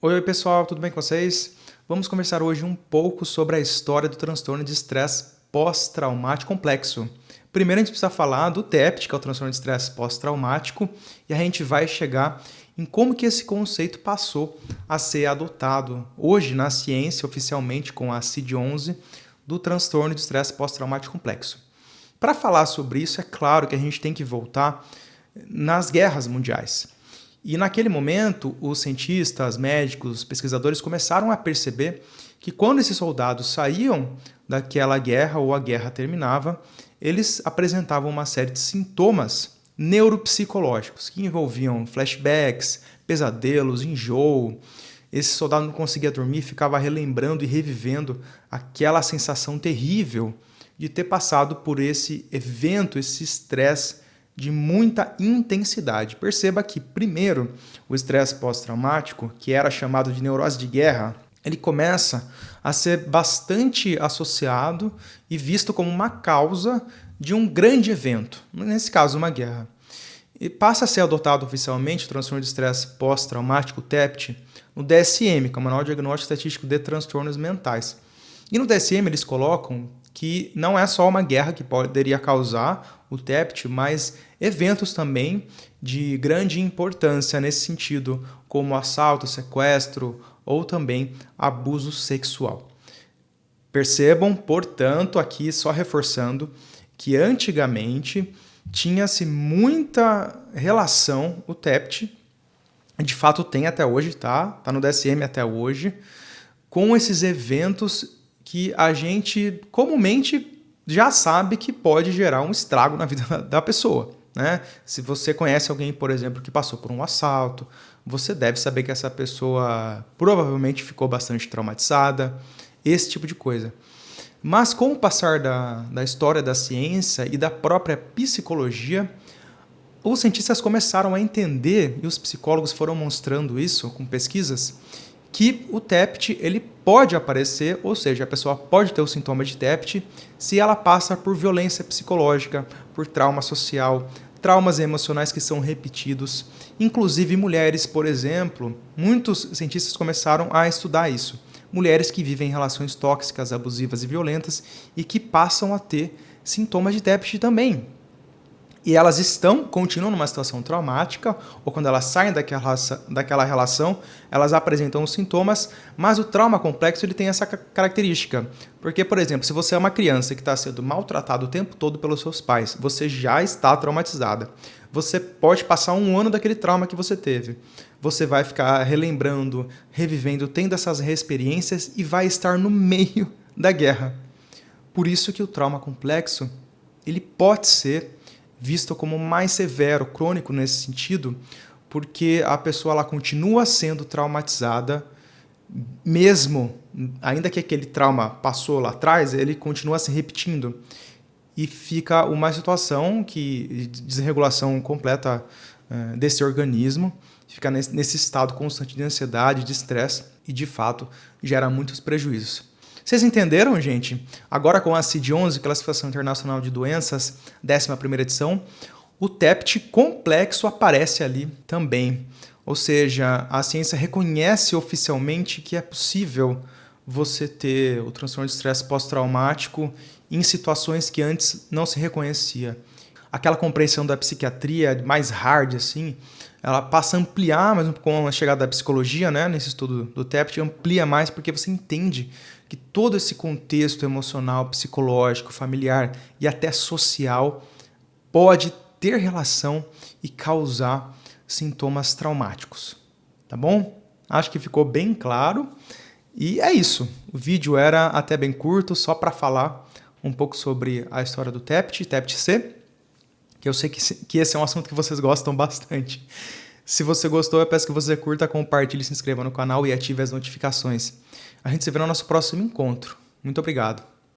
Oi, pessoal, tudo bem com vocês? Vamos conversar hoje um pouco sobre a história do transtorno de estresse pós-traumático complexo. Primeiro a gente precisa falar do TEPT, que é o transtorno de estresse pós-traumático, e a gente vai chegar em como que esse conceito passou a ser adotado hoje na ciência, oficialmente com a CID-11, do transtorno de estresse pós-traumático complexo. Para falar sobre isso, é claro que a gente tem que voltar nas guerras mundiais. E naquele momento, os cientistas, médicos, pesquisadores começaram a perceber que quando esses soldados saíam daquela guerra ou a guerra terminava, eles apresentavam uma série de sintomas neuropsicológicos que envolviam flashbacks, pesadelos, enjoo. Esse soldado não conseguia dormir, ficava relembrando e revivendo aquela sensação terrível de ter passado por esse evento, esse estresse de muita intensidade. Perceba que, primeiro, o estresse pós-traumático, que era chamado de neurose de guerra, ele começa a ser bastante associado e visto como uma causa de um grande evento, nesse caso, uma guerra. E passa a ser adotado oficialmente o transtorno de estresse pós-traumático, TEPT, no DSM, que é o Manual Diagnóstico Estatístico de Transtornos Mentais. E no DSM eles colocam que não é só uma guerra que poderia causar o TEPT, mas eventos também de grande importância nesse sentido, como assalto, sequestro ou também abuso sexual. Percebam, portanto, aqui só reforçando que antigamente tinha-se muita relação, o TEPT, de fato tem até hoje, tá no DSM até hoje, com esses eventos que a gente comumente já sabe que pode gerar um estrago na vida da pessoa, né? Se você conhece alguém, por exemplo, que passou por um assalto, você deve saber que essa pessoa provavelmente ficou bastante traumatizada, esse tipo de coisa. Mas com o passar da história da ciência e da própria psicologia, os cientistas começaram a entender, e os psicólogos foram mostrando isso com pesquisas, que o TEPT ele pode aparecer, ou seja, a pessoa pode ter o sintoma de TEPT se ela passa por violência psicológica, por trauma social, traumas emocionais que são repetidos. Inclusive mulheres, por exemplo, muitos cientistas começaram a estudar isso. Mulheres que vivem relações tóxicas, abusivas e violentas e que passam a ter sintomas de TEPT também. E elas continuam numa situação traumática, ou quando elas saem daquela relação, elas apresentam os sintomas, mas o trauma complexo ele tem essa característica. Porque, por exemplo, se você é uma criança que está sendo maltratada o tempo todo pelos seus pais, você já está traumatizada. Você pode passar um ano daquele trauma que você teve. Você vai ficar relembrando, revivendo, tendo essas reexperiências e vai estar no meio da guerra. Por isso que o trauma complexo ele pode ser visto como mais severo, crônico nesse sentido, porque a pessoa ela continua sendo traumatizada, mesmo, ainda que aquele trauma passou lá atrás, ele continua se repetindo. E fica uma situação de desregulação completa desse organismo, fica nesse estado constante de ansiedade, de estresse, e de fato gera muitos prejuízos. Vocês entenderam, gente? Agora com a CID-11, Classificação Internacional de Doenças, 11ª edição, o TEPT complexo aparece ali também. Ou seja, a ciência reconhece oficialmente que é possível você ter o transtorno de estresse pós-traumático em situações que antes não se reconhecia. Aquela compreensão da psiquiatria mais hard, assim, ela passa a ampliar, mas com a chegada da psicologia, né, nesse estudo do TEPT, amplia mais porque você entende que todo esse contexto emocional, psicológico, familiar e até social pode ter relação e causar sintomas traumáticos. Tá bom? Acho que ficou bem claro. E é isso. O vídeo era até bem curto, só para falar um pouco sobre a história do TEPT, TEPT-C, que eu sei que esse é um assunto que vocês gostam bastante. Se você gostou, eu peço que você curta, compartilhe, se inscreva no canal e ative as notificações. A gente se vê no nosso próximo encontro. Muito obrigado.